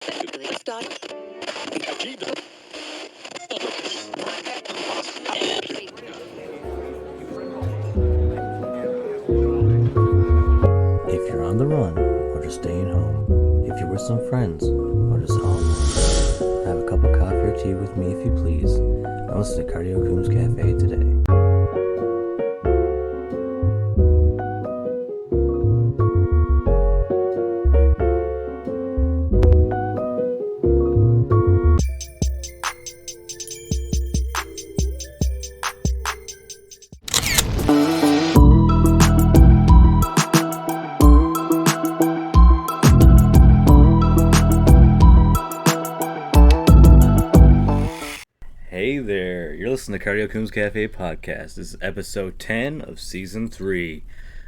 If you're on the run or just staying home, if you're with some friends or just all alone, have a cup of coffee or tea with me if you please, and listen to Cardio Coombs Cafe today. Hey there, you're listening to Cardio Coombs Cafe podcast. This is episode 10 of season 3.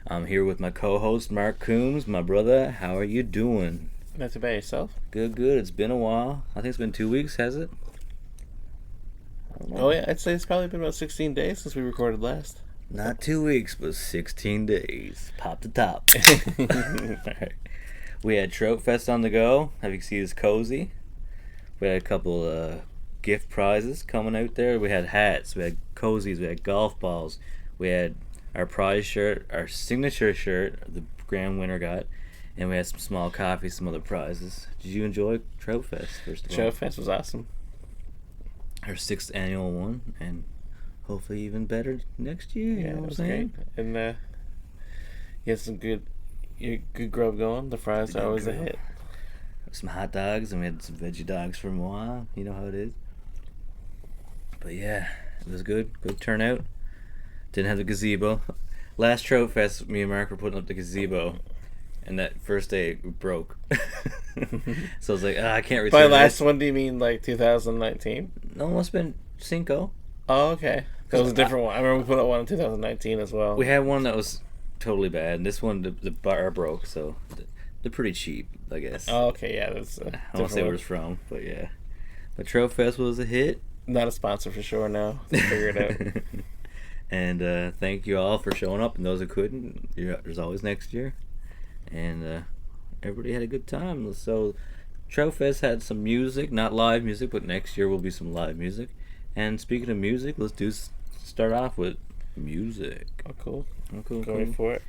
I'm here with my co-host Marc Coombs. My brother, how are you doing? Not too bad. Yourself? Good. It's been a while. I think it's been 2 weeks, has it? Oh yeah, I'd say it's probably been about 16 days since we recorded last. Not 2 weeks, but 16 days. Pop the top. Alright. We had Trout Fest on the go. Have you seen his cozy? We had a couple gift prizes coming out there. We had hats, we had cozies, we had golf balls, we had our prize shirt, our signature shirt the grand winner got, and we had some small coffee, some other prizes. Did you enjoy Trout Fest, first of all? Trout Fest was awesome. Our 6th annual one, and hopefully even better next year. You know what I'm saying? Great. And you had some good grub going. The fries are always a hit. Some hot dogs, and we had some veggie dogs for a while. You know how it is. But yeah, it was good. Good turnout. Didn't have the gazebo. Last Trout Fest, me and Marc were putting up the gazebo, and that first day it broke. So I was like, I can't return. By last one, do you mean like 2019? No, it must have been Cinco. Oh, okay. That was a different one. I remember we put up one in 2019 as well. We had one that was totally bad, and this one, the bar broke, so they're pretty cheap, I guess. Oh, okay, yeah. That's I won't say where it's from, but yeah. But Trout Fest was a hit. Not a sponsor for sure now. Figure it out. And thank you all for showing up, and those who couldn't, there's always next year. And everybody had a good time. So Trout Fest had some music, not live music, but next year will be some live music. And speaking of music, let's start off with music. Oh, cool. Cool. Going for it.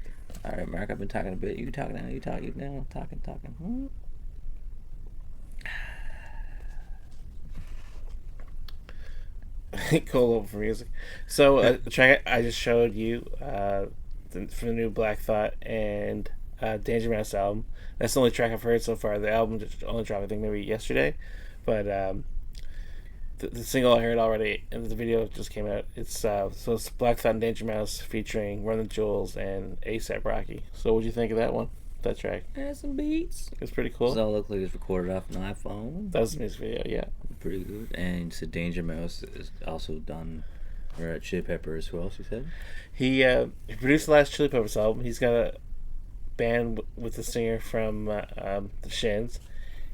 All right, Marc, I've been talking a bit. You talking now? Talking. Cool over for music. So, the track I just showed you from the new Black Thought and Danger Mouse album. That's the only track I've heard so far. The album just only dropped, I think, maybe yesterday. But the single I heard already, and the video just came out. It's it's Black Thought and Danger Mouse featuring Run the Jewels and A$AP Rocky. So, what'd you think of that one? That track? Had some beats. It's pretty cool. Does it all look like it's recorded off an iPhone? That was the music video, yeah. Pretty good. And you said Danger Mouse is also done, or at Chili Peppers. Who else you said? He produced the last Chili Peppers album. He's got a band with the singer from the Shins.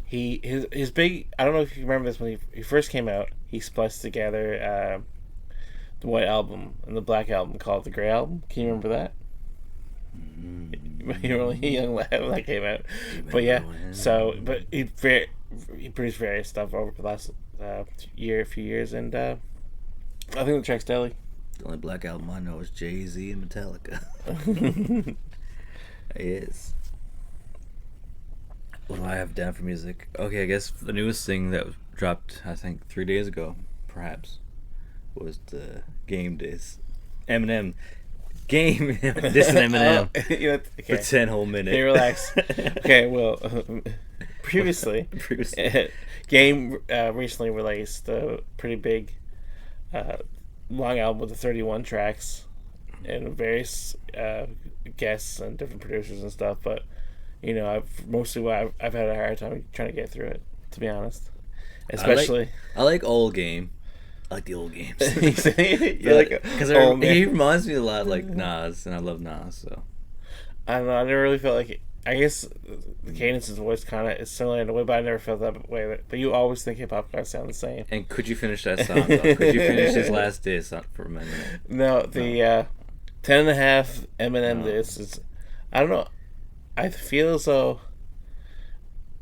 His big, I don't know if you remember this, when he first came out, he spliced together the white album and the black album called the Grey Album. Can you remember that? You're only a young lad when that came out. But yeah, but he produced various stuff over the last few years, and I think the track's Deli. The only black album I know is Jay-Z and Metallica. Yes. What do I have down for music? Okay, I guess the newest thing that was dropped, I think 3 days ago, perhaps, was the Game Diss Eminem. Disses Eminem. Okay. For 10 whole minutes. Hey, relax. Okay, well, previously. Game recently released a pretty big long album with 31 tracks and various guests and different producers and stuff, but I've had a hard time trying to get through it, to be honest. Especially I like old Game. I like the old games. Because he reminds me a lot like Nas, and I love Nas. So I don't know. I never really felt like it. I guess the cadence of his voice kind of is similar in a way, but I never felt that way. But you always think hip hop guys sound the same. And could you finish that song? Though? Could you finish his last diss for a minute? No, the 10.5 Eminem diss is. I don't know. I feel as though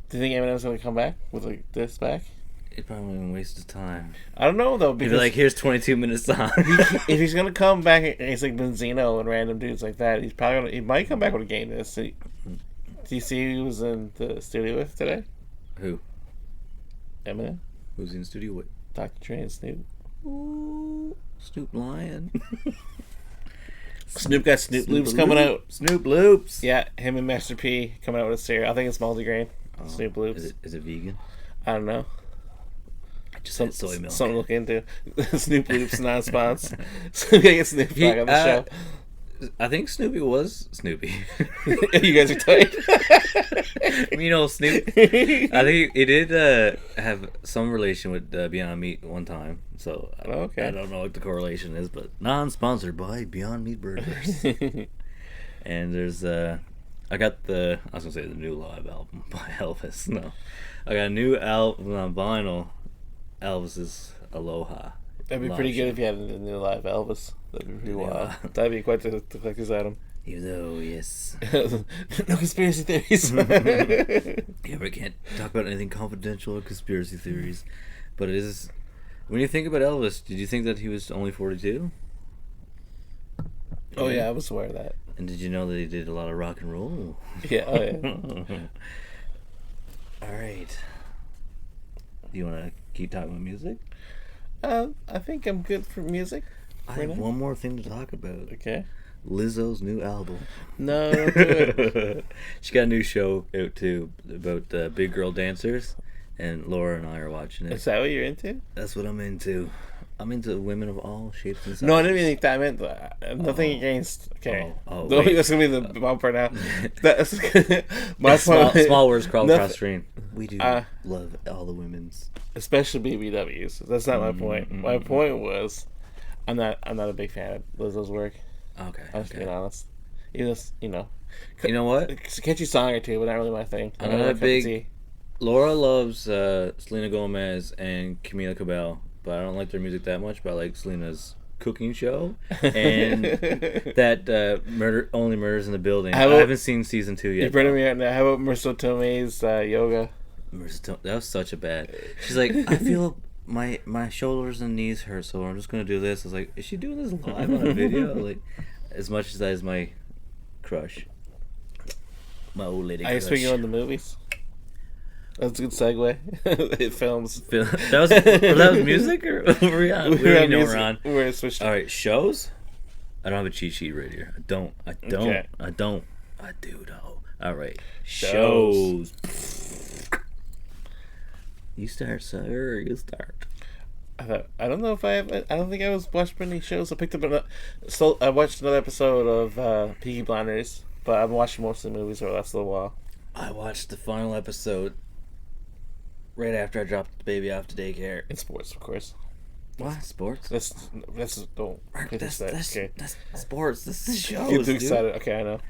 Do you think Eminem's gonna come back with like this back? It probably wouldn't waste his time. I don't know though He'd because be like, here's 22 minutes song. if he's gonna come back and he's like Benzino and random dudes like that, he might come back with a game this. Do you see who was in the studio with today? Who? Eminem. Who's in the studio with? Dr. Dre and Snoop. Ooh, Snoop Lion. Snoop got Snoop Loops coming out. Snoop Loops. Yeah, him and Master P coming out with a cereal. I think it's multigrain. Snoop Loops. Is it vegan? I don't know. I just had soy milk. Something to look into. Snoop Loops non-spons. So we gotta get Snoop back on the show. I think Snoopy was Snoopy. You guys are tight. You know, Snoop. I think he did have some relation with Beyond Meat one time. So I don't know what the correlation is, but non-sponsored by Beyond Meat Burgers. And there's I was gonna say the new live album by Elvis. No, I got a new album on vinyl. Elvis's Aloha. That'd be pretty good if you had a new live Elvis. That'd be pretty wild. That'd be quite the collector's item. Even though, yes. No conspiracy theories. Yeah, we can't talk about anything confidential or conspiracy theories. But it is. When you think about Elvis, did you think that he was only 42? Oh, yeah, I was aware of that. And did you know that he did a lot of rock and roll? Yeah, oh, yeah. All right. Do you want to keep talking about music? I think I'm good for music. I have one more thing to talk about. Okay. Lizzo's new album. No, don't do it. She got a new show out too about big girl dancers, and Laura and I are watching it. Is that what you're into? That's what I'm into. I'm into women of all shapes and sizes. No, I didn't even think that. I meant nothing against. Okay. Oh, that's gonna be the bumper now. That's my small words crawl across the screen. We do love all the women's, especially BBWs. That's not my point. My point was, I'm not a big fan of Lizzo's work. Okay. I'm just being honest. You know. You know what? It's a catchy song or two, but not really my thing. I'm not a big. Laura loves Selena Gomez and Camila Cabello, but I don't like their music that much. But I like Selena's cooking show and that Only Murders in the Building. I haven't seen season 2 yet. You're burning me out now. How about Marissa Tomei's yoga? That was such a bad. She's like, I feel my shoulders and knees hurt, so I'm just gonna do this. I was like, is she doing this live on a video? Like, as much as that is my crush, my old lady. I guess we go into movies. That's a good segue. Films. That was music, or were we on? We're on. We're switched. All right, shows. I don't have a cheat sheet right here. I don't. Okay. I do though. All right, shows. You start, sir. You start. I don't know if I have. I don't think I was watching many shows. I picked up I watched another episode of Peaky Blinders, but I've watched most of the movies over the last little while. I watched the final episode right after I dropped the baby off to daycare. In sports, of course. What? Sports? That's don't. That's sports. This is shows. You're too excited. Okay, I know.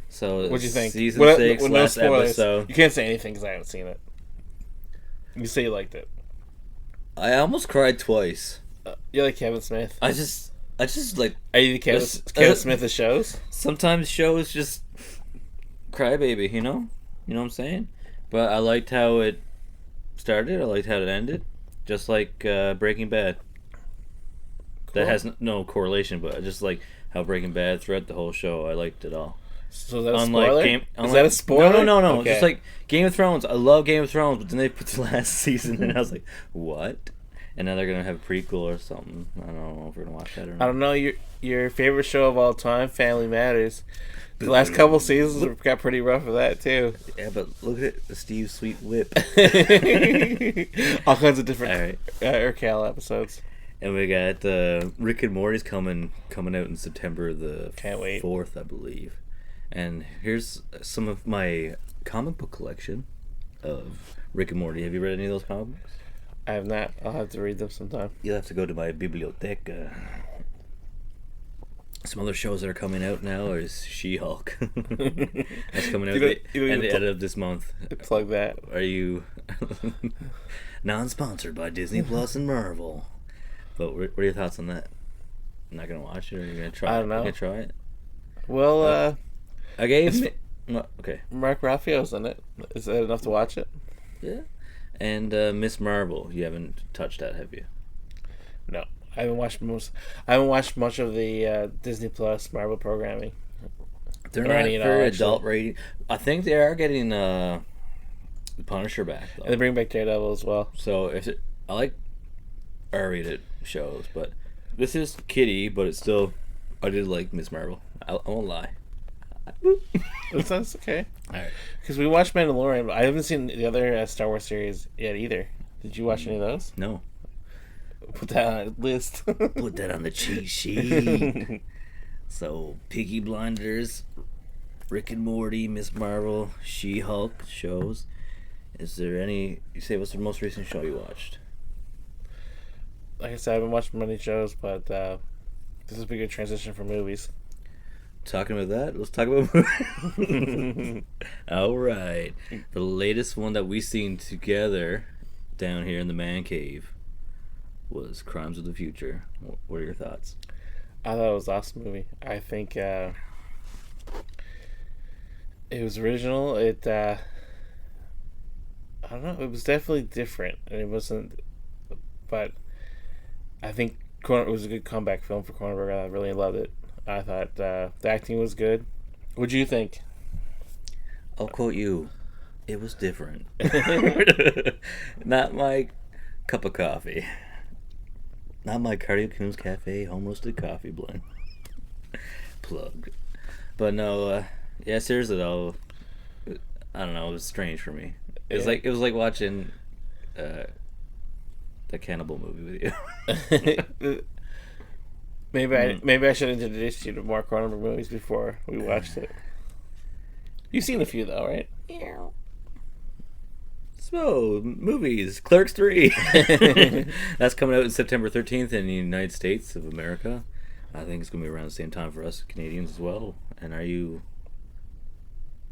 So what'd you think? Season 6, last episode. You can't say anything because I haven't seen it. You say you liked it. I almost cried twice. You like Kevin Smith? I just like. Are you the Kevin Smith of shows? Sometimes shows just crybaby, you know what I'm saying. But I liked how it started. I liked how it ended, just like Breaking Bad. Cool. That has no correlation, but I just like how Breaking Bad throughout the whole show. I liked it all. So that's a spoiler? Is that a spoiler? No. Okay. Just like Game of Thrones. I love Game of Thrones, but then they put the last season, and I was like, what? And now they're gonna have a prequel or something. I don't know if we're gonna watch that or not. I don't know. Your favorite show of all time, Family Matters. The last couple seasons got pretty rough with that too. Yeah, but look at it, the Steve Sweet Whip. All kinds of different Urkel episodes. And we got Rick and Morty's coming out in September the 4th, I believe. And here's some of my comic book collection of Rick and Morty. Have you read any of those comic books? I have not. I'll have to read them sometime. You'll have to go to my biblioteca. Some other shows that are coming out now is She-Hulk. That's coming out at the end of this month. Plug that. Are you non-sponsored by Disney Plus and Marvel? But what are your thoughts on that? I'm not gonna watch it, or are you gonna try it? I don't know. You gonna try it? Well, I gave Okay. Mark Ruffalo's in it. Is that enough to watch it? Yeah. And Miss Marvel. You haven't touched that, have you? No, I haven't watched I haven't watched much of the Disney Plus Marvel programming. They're Or not any at all, very actually. adult rating. I think they are getting the Punisher back though. And they bring back Daredevil as well. So I like R-rated shows, but this is kiddie, but it's still. I did like Miss Marvel. I won't lie. That's okay. All right. Because we watched Mandalorian, but I haven't seen the other Star Wars series yet either. Did you watch any of those? No. Put that on a list. Put that on the cheat sheet. So, Peaky Blinders, Rick and Morty, Miss Marvel, She-Hulk shows. Is there any... You say, what's the most recent show you watched? Like I said, I haven't watched many shows, but this would be a good transition for movies. Talking about that, let's talk about movies. All right. The latest one that we seen together down here in the man cave was Crimes of the Future. What are your thoughts? I thought it was an awesome movie. I think it was original. I don't know. It was definitely different, and it wasn't. But I think it was a good comeback film for Cronenberg. I really loved it. I thought the acting was good. What do you think? I'll quote you. It was different. Not my cup of coffee. Not my Cardio Coons Cafe home roasted coffee blend. Plug. But no, yeah, seriously though, I don't know, it was strange for me. It was like watching the cannibal movie with you. Maybe I should introduce you to more Cronenberg movies before we watched it. You've seen a few though, right? Yeah. So, movies. Clerks 3. That's coming out on September 13th in the United States of America. I think it's going to be around the same time for us Canadians as well. And are you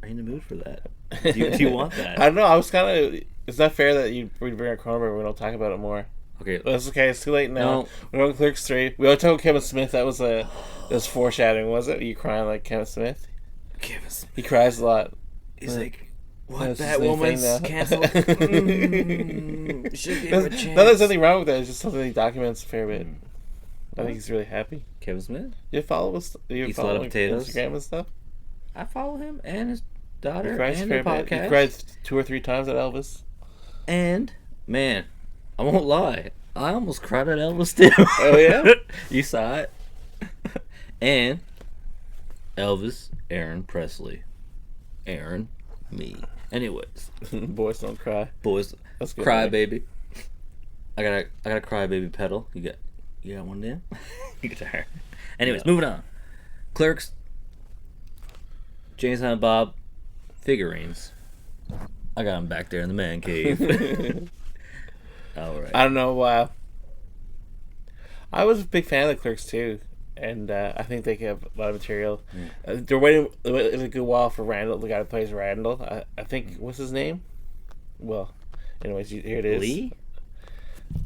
in the mood for that? Do you want that? I don't know. I was kind of... It's not fair that we bring up Cronenberg and we don't talk about it more. Okay. That's okay. It's too late now. No. We're on Clerks 3. We all talk about Kevin Smith. That was foreshadowing, was it? You crying like Kevin Smith? Kevin Smith. He cries a lot. He's like... What? That's That his new woman's thing now. canceled. Should give him a chance. No, there's nothing wrong with that. It's just something he documents a fair bit. I think he's really happy. Kevin Smith? You follow us? You Eats a follow lot of potatoes. Instagram and stuff? I follow him and his daughter He cries a and the fair bit. podcast. He cried 2 or 3 times at Elvis. And, man, I won't lie. I almost cried at Elvis too. Oh, yeah? You saw it? And Elvis, Aaron Presley. Aaron, me. Anyways. Boys don't cry. Boys, That's good. cry baby. I got a cry baby pedal. You got one there? Guitar. Anyways, moving on. Clerks. James and Bob figurines. I got them back there in the man cave. All right. I don't know. I was a big fan of the Clerks too, and I think they have a lot of material. They're waiting a good while for Randall, the guy who plays Randall. I think what's his name? Well, anyways, here it is. Lee?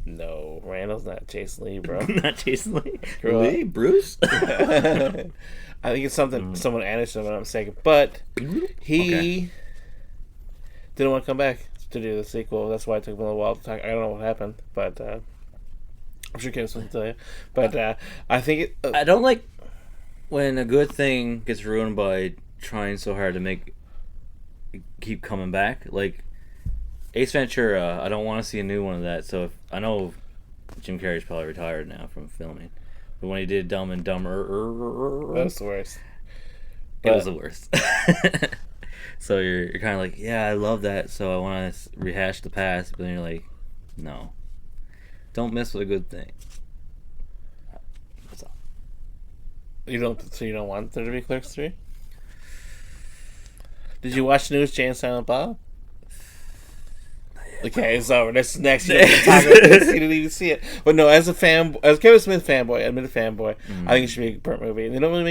No, Randall's not Jason Lee, bro. Not Jason Lee. Grow Lee? up. Bruce? I think it's someone Anderson, if I'm not mistaken. But he didn't want to come back to do the sequel. That's why it took him a little while to talk. I don't know what happened, but I'm sure Kevin will tell you. But I think I don't like when a good thing gets ruined by trying so hard to keep coming back. Like Ace Ventura, I don't want to see a new one of that. So I know Jim Carrey's probably retired now from filming, but when he did Dumb and Dumber, that was the worst. It was the worst. So you're kind of like, yeah, I love that, so I want to rehash the past, but then you're like, no, don't mess with a good thing. What's up? You don't want there to be Clerks 3? Did you watch the newest Jay and Silent Bob? Okay, it's over. That's next. You don't talk about this. You didn't even see it. But no, as Kevin Smith fanboy, admitted fanboy, I think it should be a burnt movie. And they don't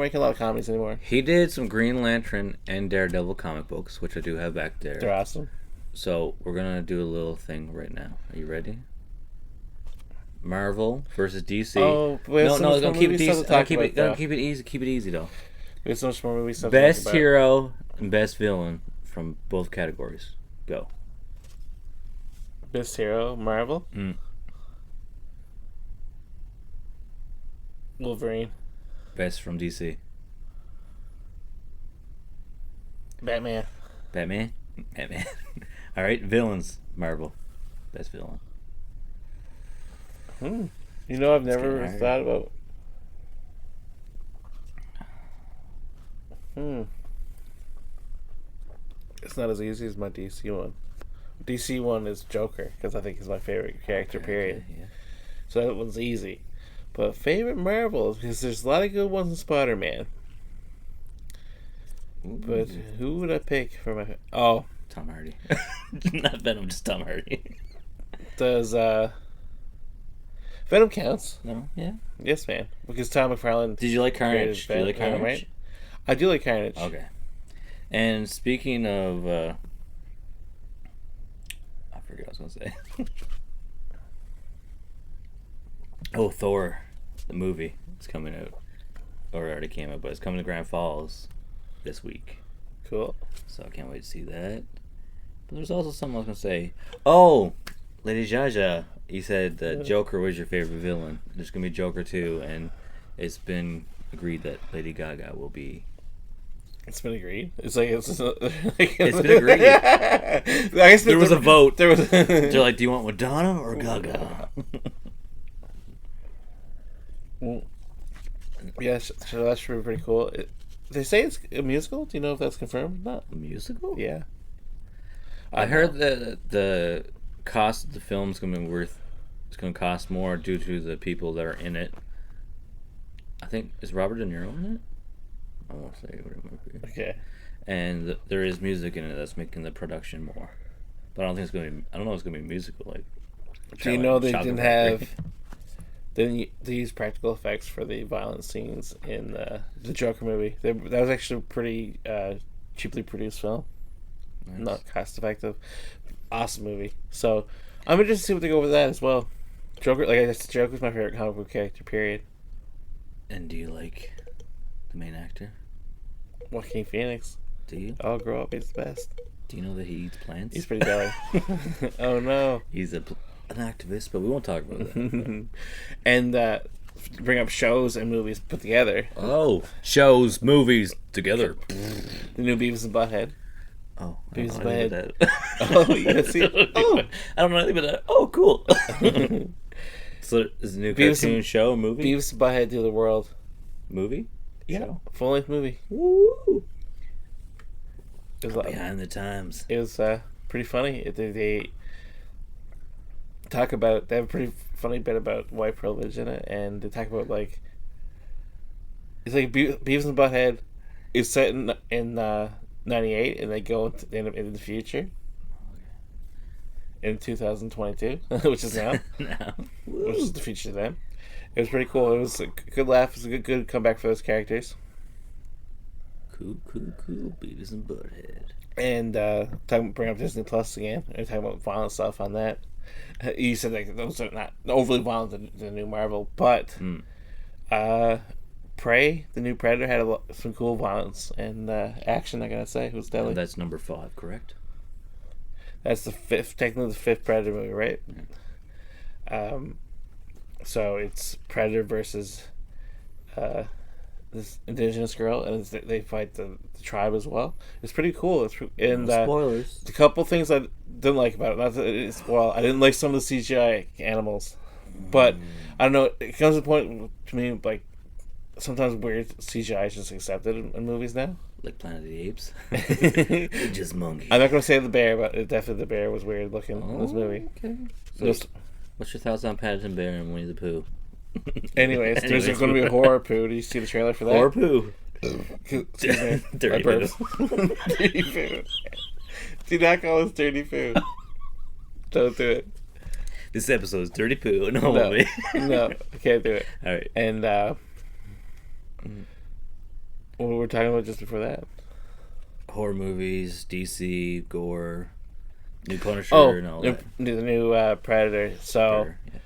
make a lot of comedies anymore. He did some Green Lantern and Daredevil comic books, which I do have back there. They're awesome. So we're gonna do a little thing right now. Are you ready? Marvel versus DC. Oh, no, gonna keep it easy. Gonna keep it easy. Keep it easy though. We have so much more movie stuff. Best hero and best villain from both categories. Go. Best hero, Marvel. Wolverine. Best from DC. Batman. Batman. All right, villains. Marvel. Best villain. You know, I've never thought about. It's not as easy as my DC one. DC one is Joker because I think he's my favorite character. Period. Yeah. So that one's easy. But favorite Marvel, because there's a lot of good ones in Spider-Man. But who would I pick for my... Oh. Tom Hardy. Not Venom, just Tom Hardy. Does, Venom counts. No? Yeah? Yes, man. Because Tom McFarlane... Did you like Carnage? Did you like Carnage? Right? I do like Carnage. Okay. And speaking of... I forgot what I was going to say. Oh, Thor, the movie. It's coming out. Or it already came out, but it's coming to Grand Falls this week. Cool. So I can't wait to see that. But there's also something I was going to say. Oh, Lady Jaja, you said that Joker was your favorite villain. There's going to be Joker 2, and it's been agreed that Lady Gaga will be... It's been agreed. It's been agreed. I guess there was a vote. There was. They're like, do you want Madonna or Gaga? Yeah, so that's pretty cool. They say it's a musical. Do you know if that's confirmed or not? A musical? Yeah. I heard that the cost of the film is going to be it's going to cost more due to the people that are in it. I think, is Robert De Niro in it? I won't say what it might be. Okay. And there is music in it that's making the production more. But I don't think it's going to be, I don't know if it's going to be musical. Like, do you know they didn't have... They use practical effects for the violent scenes in the Joker movie. That was actually a pretty cheaply produced film. Nice. Not cost effective. Awesome movie. So I'm interested to see what they go with that as well. Joker, like I said, Joker's my favorite comic book character. Period. And do you like the main actor? Joaquin Phoenix. Do you? I'll grow up. He's the best. Do you know that he eats plants? He's pretty jelly. Oh no. He's an activist, but we won't talk about that. And bring up shows and movies put together. Oh, shows, movies together. The new Beavis and Butthead. Oh, Beavis and Butthead. Oh, you gotta see it. Oh, I don't know anything about that. Oh, cool. So is a new cartoon show, movie? Beavis and Butthead Do the World. Movie? Yeah, full-length movie. Woo! It was behind the times. It was pretty funny. They talk about... They have a pretty funny bit about white privilege in it, and they talk about, like... It's like Beavis and Butthead is set in 98, and they go in the future. In 2022, which is now. Which is the future then. It was pretty cool. It was a good laugh. It was a good comeback for those characters. Cool. Beavis and Butthead. And bring up Disney Plus again. And talking about violent stuff on that. You said like those are not overly violent, the new Marvel, but Prey, the new Predator, had some cool violence and action. I gotta say, it was deadly. And that's number 5, correct? That's technically the 5th Predator movie, right? Yeah. So it's Predator versus this indigenous girl, and they fight the tribe as well. It's pretty cool. And spoilers. A couple things I didn't like about it. Not that it's I didn't like some of the CGI animals, but I don't know. It comes to a point to me like sometimes weird CGI is just accepted in movies now. Like Planet of the Apes. Just monkeys. I'm not going to say the bear, but definitely the bear was weird looking in this movie. Okay. So what's your thoughts on Paddington Bear and Winnie the Pooh? Anyways, there's going to be a horror poo. Did you see the trailer for that? Horror poo. Dirty poo. Dirty poo. Do not call us dirty poo. Don't do it. This episode is dirty poo. No, I can't do it. All right. And what were we talking about just before that? Horror movies, DC, gore, new Punisher, and all that. The new Predator. So, Predator, yeah.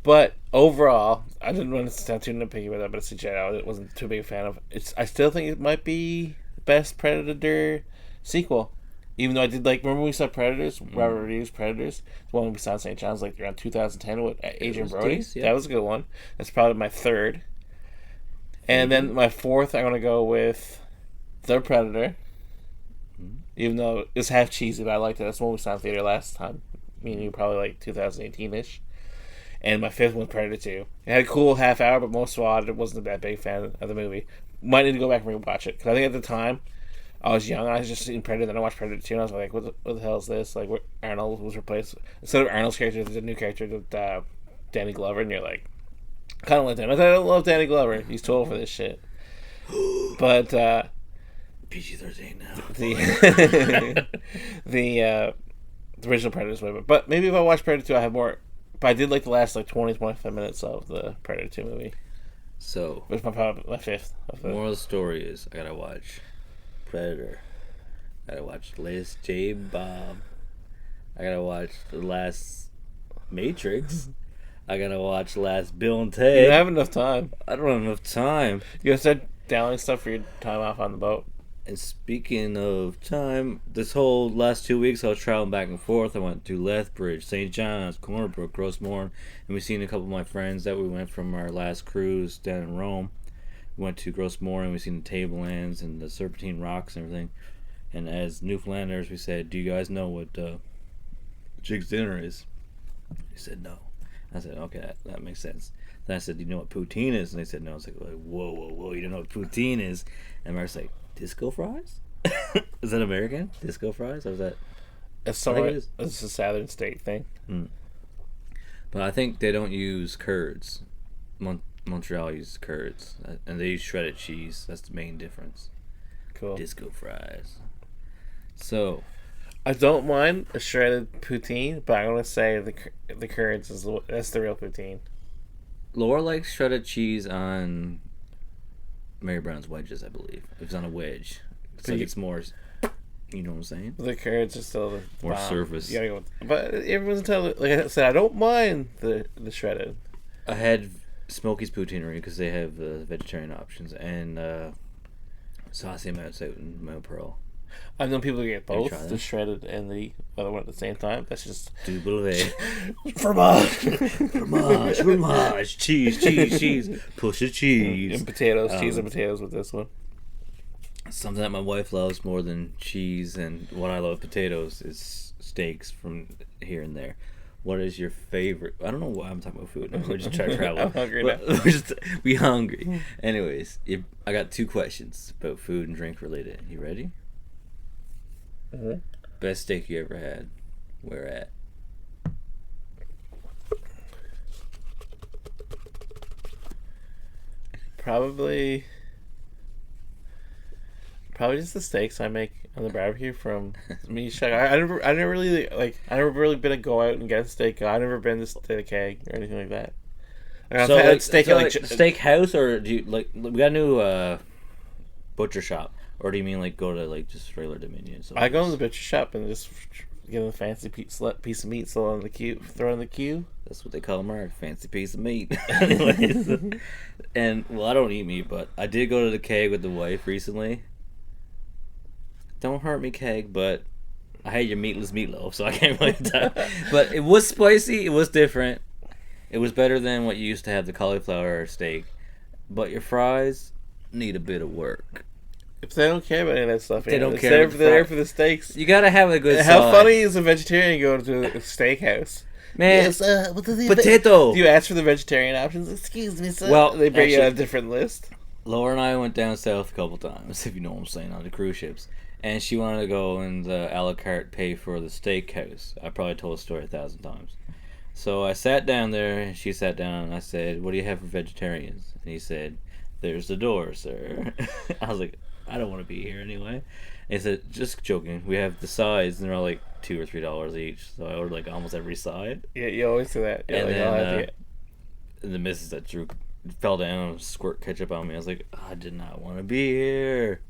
But overall, I didn't want to sound too nitpicky about that, but it's CGI. I wasn't too big a fan of. I still think it might be the best Predator sequel. Even though I did like, remember when we saw Predators, Robert Rodriguez Predators, the one we saw in St. John's like around 2010 with Adrian Brody. Decent, yeah. That was a good one. That's probably my third. And then my fourth, I'm gonna go with The Predator. Even though it was half cheesy, but I liked it. That's the one we saw in theater last time. Me and you probably like 2018-ish. And my fifth one, Predator 2. It had a cool half hour, but most of all, I wasn't that big fan of the movie. Might need to go back and rewatch it. Because I think at the time, I was young. I was just seeing Predator, then I watched Predator 2, and I was like, what the hell is this? Like, Arnold was replaced. Instead of Arnold's character, there's a new character with Danny Glover, and you're like, kind of like him. I don't love Danny Glover. He's too old for this shit. But, PG-13 now. The original Predator's way. But maybe if I watch Predator 2, I have more. But I did like the last 20-25 minutes of the Predator 2 movie. So, which my fifth. Moral of the story is I gotta watch Predator. I gotta watch the latest J. Bob. I gotta watch the last Matrix. I gotta watch the last Bill and Ted. You don't have enough time. I don't have enough time. You gotta start downloading stuff for your time off on the boat. And speaking of time, this whole last 2 weeks I was traveling back and forth. I went to Lethbridge, St. John's, Corner Brook, Grossmore, and we seen a couple of my friends that we went from our last cruise down in Rome. We went to Grossmore and we seen the Tablelands and the Serpentine Rocks and everything. And as Newfoundlanders, we said, "Do you guys know what Jig's dinner is?" He said, "No." I said, "Okay, that makes sense." Then I said, "Do you know what poutine is?" And they said, "No." I was like, whoa, you don't know what poutine is? And Mark's like, "Disco fries?" Is that American? Disco fries? Or is that? It's a Southern state thing. But I think they don't use curds. Montreal uses curds, and they use shredded cheese. That's the main difference. Cool. Disco fries. So, I don't mind a shredded poutine, but I'm gonna say the curds that's the real poutine. Laura likes shredded cheese on Mary Brown's wedges, I believe. It's on a wedge. It's like it's more, you know what I'm saying? The curds are still the more bomb. surface. You gotta go but everyone's telling, like I said, I don't mind the shredded. I had Smokey's Poutineery because they have vegetarian options, and Saucy Mount Pearl. I've known people who get both, the shredded and the other one at the same time. That's just double fromage, cheese, push the cheese, and potatoes, cheese and potatoes with this one. Something that my wife loves more than cheese and what I love potatoes is steaks from here and there. What is your favorite? I don't know why I'm talking about food. We're just trying to travel. I'm hungry now. We hungry. Anyways, I got 2 questions about food and drink related. You ready? Mm-hmm. Best steak you ever had? Where at? Probably just the steaks I make on the barbecue from me. I never really been to go out and get a steak. I never been to the keg or anything like that. I've had steak at steakhouse, or do you like? We got a new butcher shop, or do you mean like go to like just regular Dominion? I go to the butcher shop and just get a fancy piece of meat, throw in the queue. That's what they call them, right? Fancy piece of meat. Anyways, and well, I don't eat meat, but I did go to the keg with the wife recently. Don't hurt me, keg, but I had your meatless meatloaf, so I can't really tell. But it was spicy. It was different. It was better than what you used to have, the cauliflower steak. But your fries need a bit of work. If they don't care about any of that stuff, they don't care. They're there for the steaks. You gotta have a good. How funny is a vegetarian going to a steakhouse? Man, yes, potato. Do you ask for the vegetarian options? Excuse me, sir. Well, they bring you a different list. Laura and I went down south a couple times, if you know what I'm saying, on the cruise ships. And she wanted to go and a la carte pay for the steakhouse. I probably told the story 1,000 times. So I sat down there, and she sat down, and I said, "What do you have for vegetarians?" And he said, "There's the door, sir." I was like, "I don't want to be here anyway." And he said, "Just joking. We have the sides, and they're all like $2 or $3 each." So I ordered like almost every side. Yeah, you always do that. And then the missus that Drew fell down and squirt ketchup on me. I was like, I did not want to be here.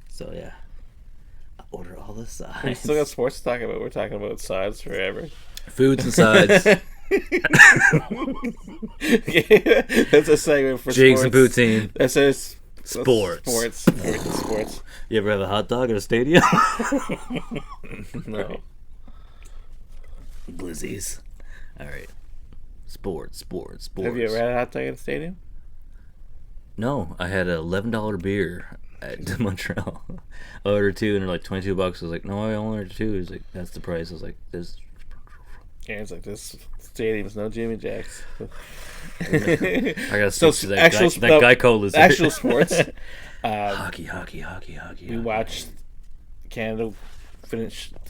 So yeah, I ordered all the sides. We still got sports to talk about. We're talking about sides forever. Foods and sides. That's a segment for Jigs sports. and Poutine. That says Sports. Sports. You ever have a hot dog at a stadium? No. Glizzies. All right. Sports. Have you ever had a hot dog at a stadium? No, I had a $11 beer at Montreal. I ordered 2 and they're like $22. I was like, no, I only ordered 2. He's like, that's the price. I was like, this. Yeah, it's like this stadium's no Jimmy Jacks. I gotta So stick to that guy Cola's. Actual sports. Hockey. We watched Canada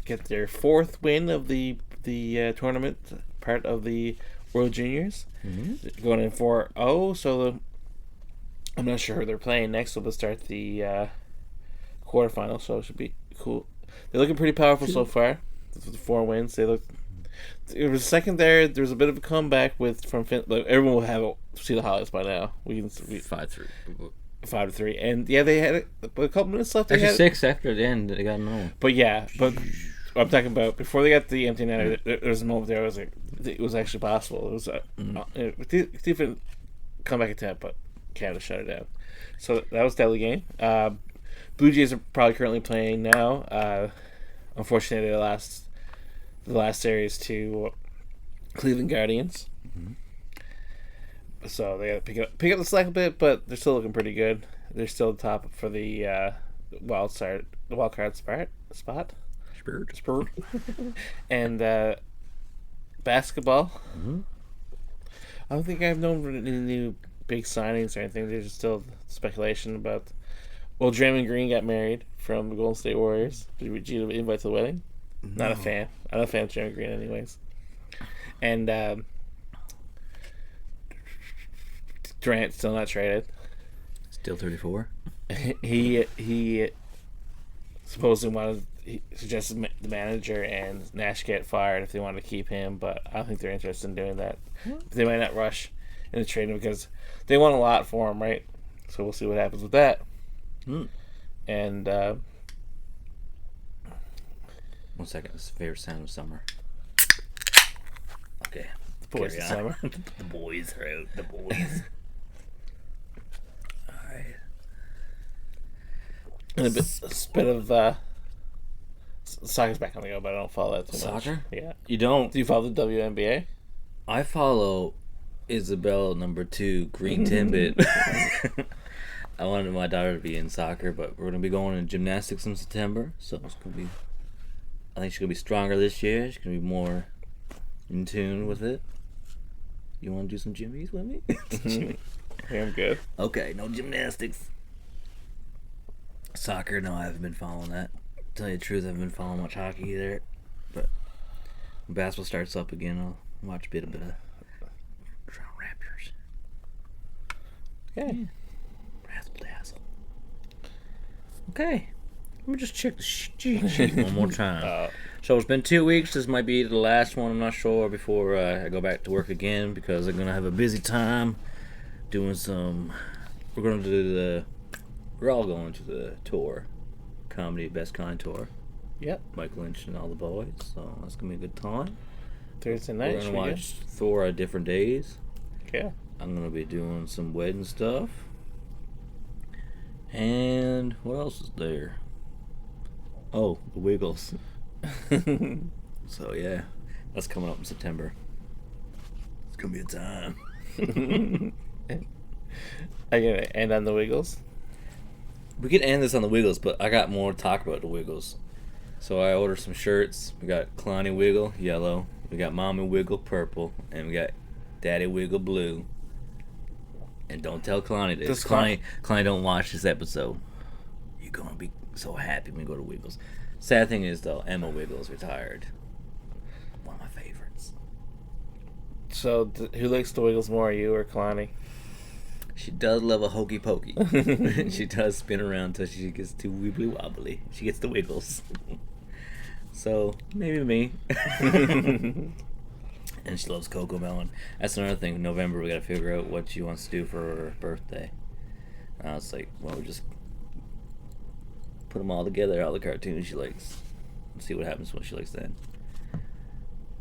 get their 4th win of the tournament, part of the World Juniors. Mm-hmm. Going in 4-0, so I'm not sure who they're playing next. So they'll start the quarterfinals, so it should be cool. They're looking pretty powerful so far. The 4 wins. They look. It was second there. There was a bit of a comeback from Finland. Everyone will see the highlights by now. We can 5-3. 5-3, and yeah, they had a couple minutes left. Actually, 6 after the end. They got no. But I'm talking about before they got the empty netter. There was a moment there. I was like, it was actually possible. It was different comeback attempt, but Canada shut it down. So that was deadly game. Blue Jays are probably currently playing now. Unfortunately, the last series to Cleveland Guardians. Mm-hmm. So they got to pick up the slack a bit, but they're still looking pretty good. They're still top for the wild card spot. Spurt. And basketball. Mm-hmm. I don't think I've known any new big signings or anything. There's still speculation about. Well, Draymond Green got married from the Golden State Warriors. Did you invite to the wedding? No. Not a fan. I'm not a fan of Draymond Green, anyways. And Durant still not traded. Still 34. He supposedly suggested the manager and Nash get fired if they wanted to keep him, but I don't think they're interested in doing that. They might not rush into trading because they want a lot for him, right? So we'll see what happens with that. And 1 second. This is the favorite sound of summer. Okay. The boys of summer. The boys are out. The boys. Alright. And a bit of soccer's back on the go, but I don't follow that too much. Soccer? Yeah. You don't? Do you follow the WNBA? I follow Isabel #2 Green Timbit. I wanted my daughter to be in soccer, but we're going to be going in gymnastics in September, so it's going to be. I think she's going to be stronger this year. She's going to be more in tune with it. You want to do some jimmies with me? Yeah, I'm good. Okay, no gymnastics. Soccer, no, I haven't been following that. To tell you the truth, I haven't been following much hockey either. But when basketball starts up again, I'll watch a bit of Trout Raptors. Okay. Yeah. Razzle dazzle. Okay. Let me just check the sheet one more time. So it's been 2 weeks. This might be the last one. I'm not sure before I go back to work again because I'm gonna have a busy time doing some. We're all going to the tour, comedy best kind tour. Yep. Mike Lynch and all the boys. So that's gonna be a good time. Thursday night. We're gonna watch Thor at different days. Yeah. I'm gonna be doing some wedding stuff. And what else is there? Oh, the Wiggles. So yeah, that's coming up in September. It's gonna be a time. Are you gonna end on the Wiggles? We could end this on the Wiggles, but I got more to talk about the Wiggles. So I ordered some shirts. We got Clonny Wiggle, yellow. We got Mommy Wiggle, purple. And we got Daddy Wiggle, blue. And don't tell Clonny this. Clonny don't watch this episode. You're going to be so happy when you go to Wiggles. Sad thing is, though, Emma Wiggles retired. One of my favorites. So, who likes the Wiggles more, you or Clonny? She does love a hokey pokey. She does spin around until she gets too wibbly wobbly. She gets the wiggles. So, maybe me. And she loves Cocoa Melon. That's another thing. In November, we got to figure out what she wants to do for her birthday. And I was like, well, we just put them all together, all the cartoons she likes. And see what happens when she likes that.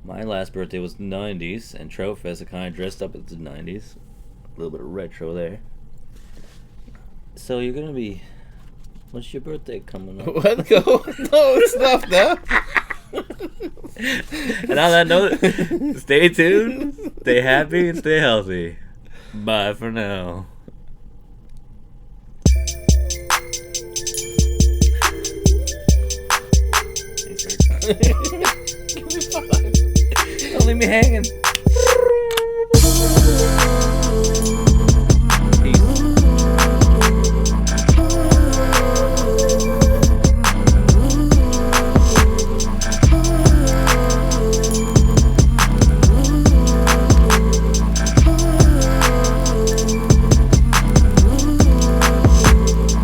My last birthday was the 90s, and Trout Fest, I kind of dressed up as the 90s. A little bit of retro there. So you're gonna be... When's your birthday coming up? What? Go? No, stop now. And on that note, stay tuned, stay happy, and stay healthy. Bye for now. Thanks for your time. Give me 5. Don't leave me hanging.